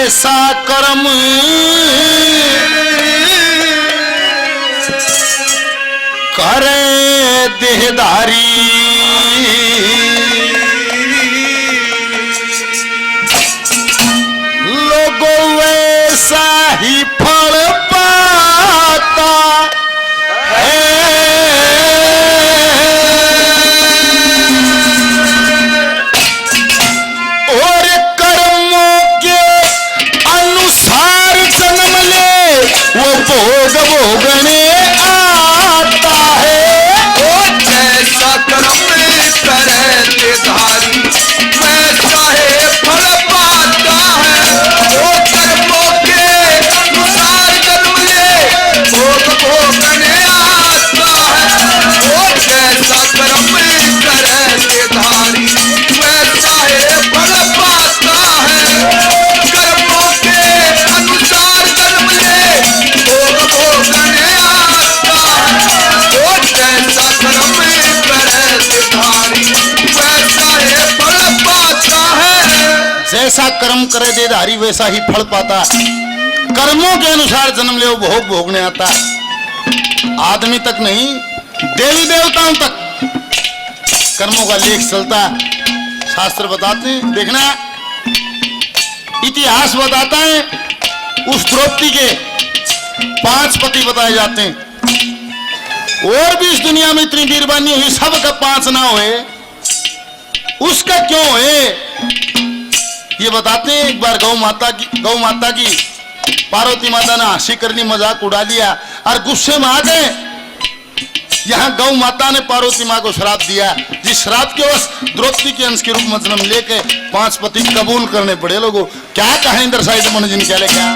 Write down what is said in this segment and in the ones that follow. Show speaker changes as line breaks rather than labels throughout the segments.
वैसा कर्म करे देहधारी, लोगों वैसा ही फल पाता है। और कर्मों के अनुसार जन्म ले वो भोग भोगने आता है।
वो जैसा कर्म करे देहधारी वैसा है फल पाता है। वो कर्मों के अनुसार जन्म ले भोग भोगने आता है। वो जैसा कर्म करे देहधारी वैसा है फल पाता है। कर्मों के अनुसार जन्म ले भोग भोगने आता है। वो जैसा कर्म करे देहधारी वैसा है फल पाता है।
जैसा कर्म करे देहधारी वैसा ही फल पाता। कर्मों के अनुसार जन्म ले वो भोग भोगने आता। आदमी तक नहीं, देवी देवताओं तक कर्मों का लेख चलता। शास्त्र बताते हैं, देखना इतिहास बताता है। उस द्रौपदी के 5 पति बताए जाते हैं। और भी इस दुनिया में इतनी वीरबानी हुई, सबका 5 ना हुए, उसका क्यों है ये बताते हैं। एक बार गौ माता की पार्वती माता ने हंसी कर ली, मजाक उड़ा लिया और गुस्से में आ गए। यहाँ गौ माता ने पार्वती माँ को श्राप दिया, जिस श्राप के वश द्रौपदी के अंश के रूप में जन्म लेके 5 पति कबूल करने पड़े। लोगों क्या कहें इंद्र साहिद मन जिन क्या क्या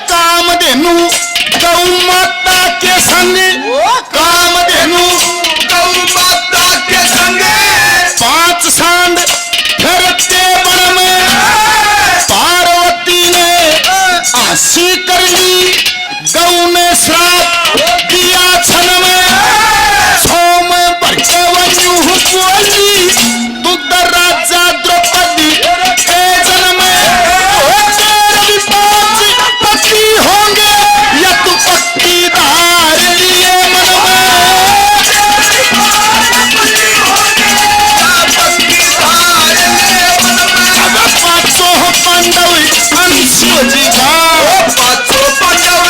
कामधेनु गौ माता के संग, कामधेनु
गौ माता के संग
5 सांड फिरते वन में। पार्वती ने हंसी कर ली, गौ ने श्राप दिया छन में। सोम भर के वन्यू बोली दुग्ध राजा द्रौपदी के जन्म में। पति होंगे या तू पक्की धार लिए मन में। अब 500 पांडव शिव जी का,
500 पांडव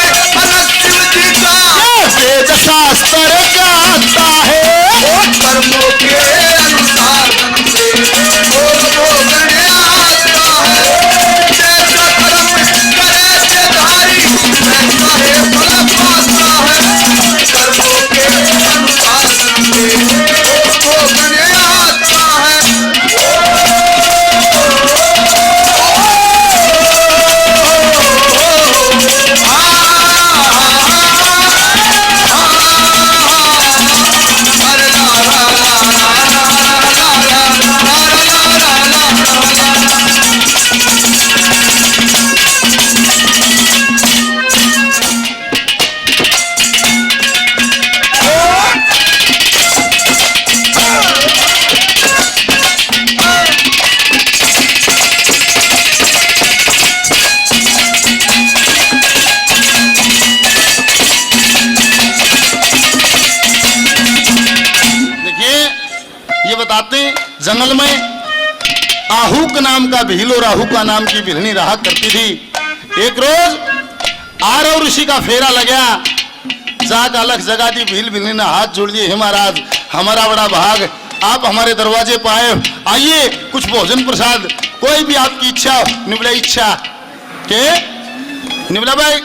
शिव जी का
वेद शास्त्र गाता है।
कर्मों के अनुसार जन्म ले भोग भोगने आता है। जैसा कर्म करे देहधारी वैसा है फल पाता है। कर्मों के अनुसार जन्म ले भोग भोगने आता है।
जंगल में आहूक नाम का भील और आहूका नाम की भिलनी रहा करती थी। एक रोज आरव ऋषि का फेरा लगा, जाग अलग जगह दी। भील भिलनी ने हाथ जोड़ दिए, हे महाराज हमारा बड़ा भाग, आप हमारे दरवाजे पर आए, आइए कुछ भोजन प्रसाद, कोई भी आपकी इच्छा। निबला इच्छा के निबला भाई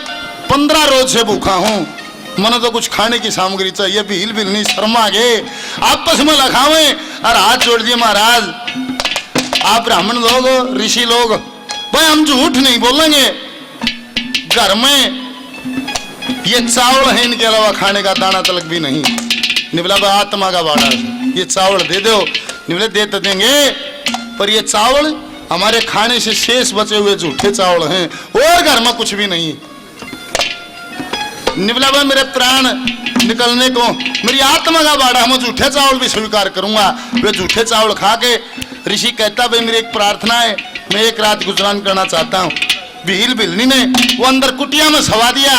15 रोज से भूखा हूं, मन तो कुछ खाने की सामग्री चाहिए। भील भिलनी शर्मा गए, आपस में लखावे और हाथ जोड़ दिए, महाराज आप ब्राह्मण लोग ऋषि लोग, भाई हम झूठ नहीं बोलेंगे, घर में ये चावल है, इनके अलावा खाने का दाना तलक भी नहीं। निबला भाई आत्मा का बाड़ा, ये चावल दे दो। निबले दे तो देंगे, पर ये चावल हमारे खाने से शेष बचे हुए झूठे चावल हैं और घर में कुछ भी नहीं। निवला भाई मेरे प्राण निकलने को मेरी आत्मा का बाड़ा, मैं झूठे चावल भी स्वीकार करूंगा। वे झूठे चावल खा के ऋषि कहता भाई मेरी एक प्रार्थना है, मैं एक रात गुजरान करना चाहता हूँ। भील भिलनी ने वो अंदर कुटिया में सवा दिया,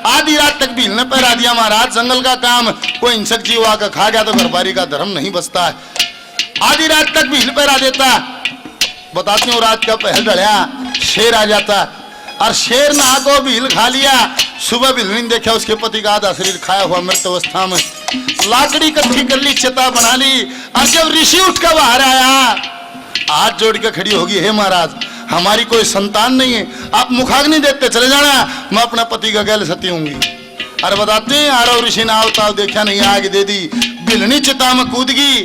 आधी रात तक भील ने पहरा दिया। महाराज जंगल का काम, कोई हिंसक जीव आकर खा गया तो घरबारी का धर्म नहीं बचता है। आधी रात तक भील पहरा देता। बताती हूँ रात का पहर ढलिया, शेर आ जाता और शेर नहा को भील खा लिया। सुबह भीलनी ने देखा उसके पति का आधा शरीर खाया हुआ मृत अवस्था में, लाकड़ी इकट्ठी कर ली, चिता बना ली। और जब ऋषि उठ कर बाहर आया, हाथ जोड़ के खड़ी होगी, हे महाराज हमारी कोई संतान नहीं है, आप मुखाग्नि देते चले जाना, मैं अपना पति का गैल सती होंगी। अरे बताते हैं आरव ऋषि ने आवताव देखा नहीं, आग दे दी, भिलनी चिता में कूद गई।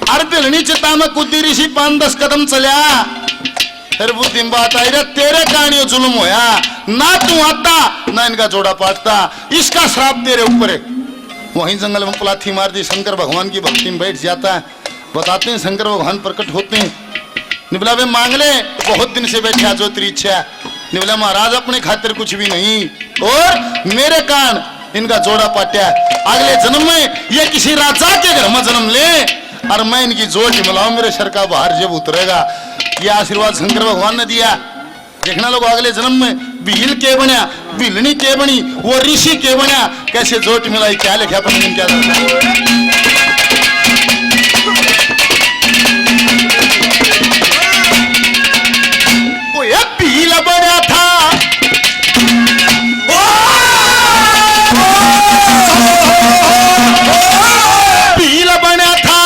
अरे भिलनी चिता में कूदी ऋषि 5-10 कदम चलिया। फिर बुद्धि में बात आई, रे तेरे कारण ये जुल्म होया, ना तू आता ना इनका जोड़ा पाटता, इसका श्राप तेरे ऊपर है। वहीं जंगल में पलाथी मार दी, शंकर भगवान की भक्ति में बैठ जाता है। बताते हैं शंकर भगवान प्रकट होते हैं। निबला वे मांग ले, बहुत दिन से बैठा जो तेरी इच्छा। निबला महाराज अपने खातिर कुछ भी नहीं, और मेरे कान इनका जोड़ा पाट्या, अगले जन्म में ये किसी राजा के घर में जन्म ले और मैं इनकी जोड़ मिलाऊं, मेरे सर का बाहर जब उतरेगा। ये आशीर्वाद शंकर भगवान ने दिया। देखना लोग अगले जन्म में भील के बना, भिलनी के बनी, वो ऋषि के बना, कैसे जोट मिलाई, क्या लिखा अपन क्या भील बना था। भील बना था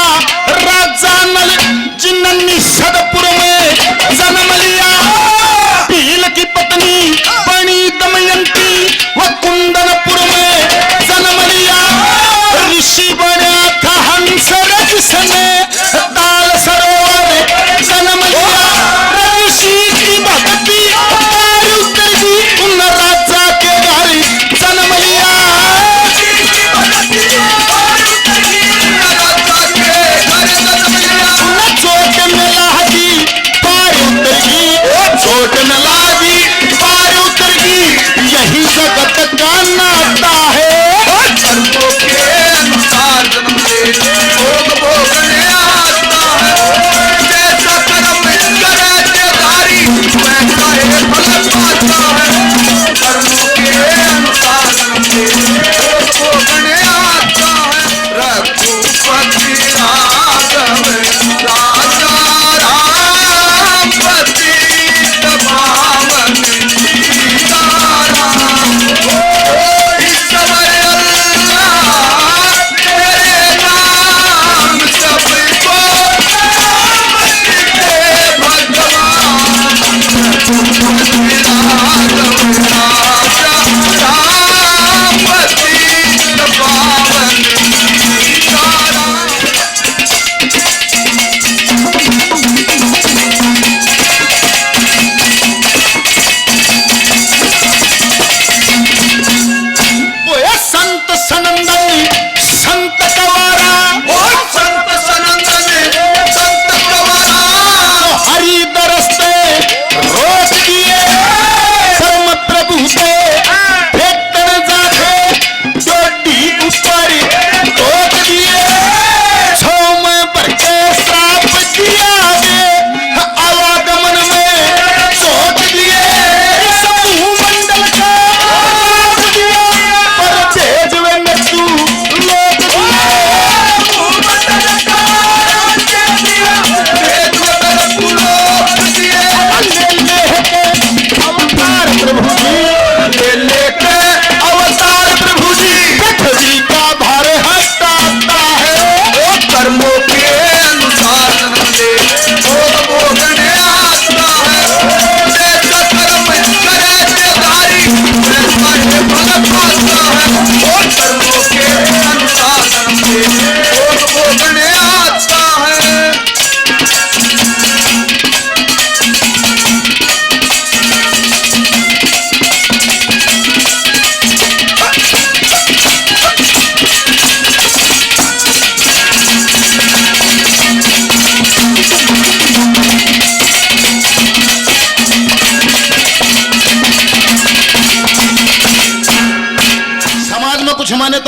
राजा नल जिन्होंने सदपुर में जन्म लिया। भील की पत्नी बनी दमयंती, वह कुंदनपुर में जन्म लिया। ऋषि बना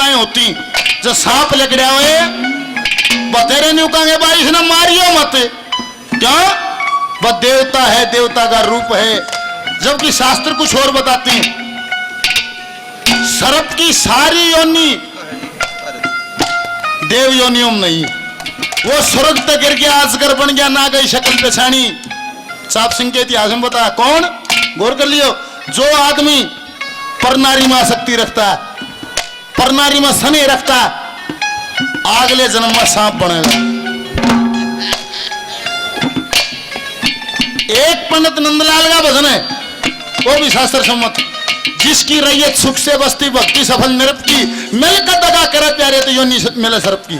क्रियाएं होती। जो सांप लकड़ा हुए बतेरे नहीं कहेंगे भाई इसने मारियो मत, क्या वह देवता है, देवता का रूप है, जबकि शास्त्र कुछ और बताते हैं। सर्प की सारी योनि देव योनियों में नहीं, वो स्वर्ग तक गिर गया, अजगर बन गया, ना गई शक्ल पहचानी। साहब सिंह के इतिहास में बता कौन, गौर कर लियो, जो आदमी परनारी में शक्ति रखता है, परनारी में सने रखता है, अगले जन्म में सांप बनेगा। एक पंडित नंदलाल का भजन है, वो भी शास्त्र सम्मत, जिसकी रैयत सुख से बसती भक्ति सफल निरप की, मिलकर दगा करे प्यारे तो योनि मिले सर्प की।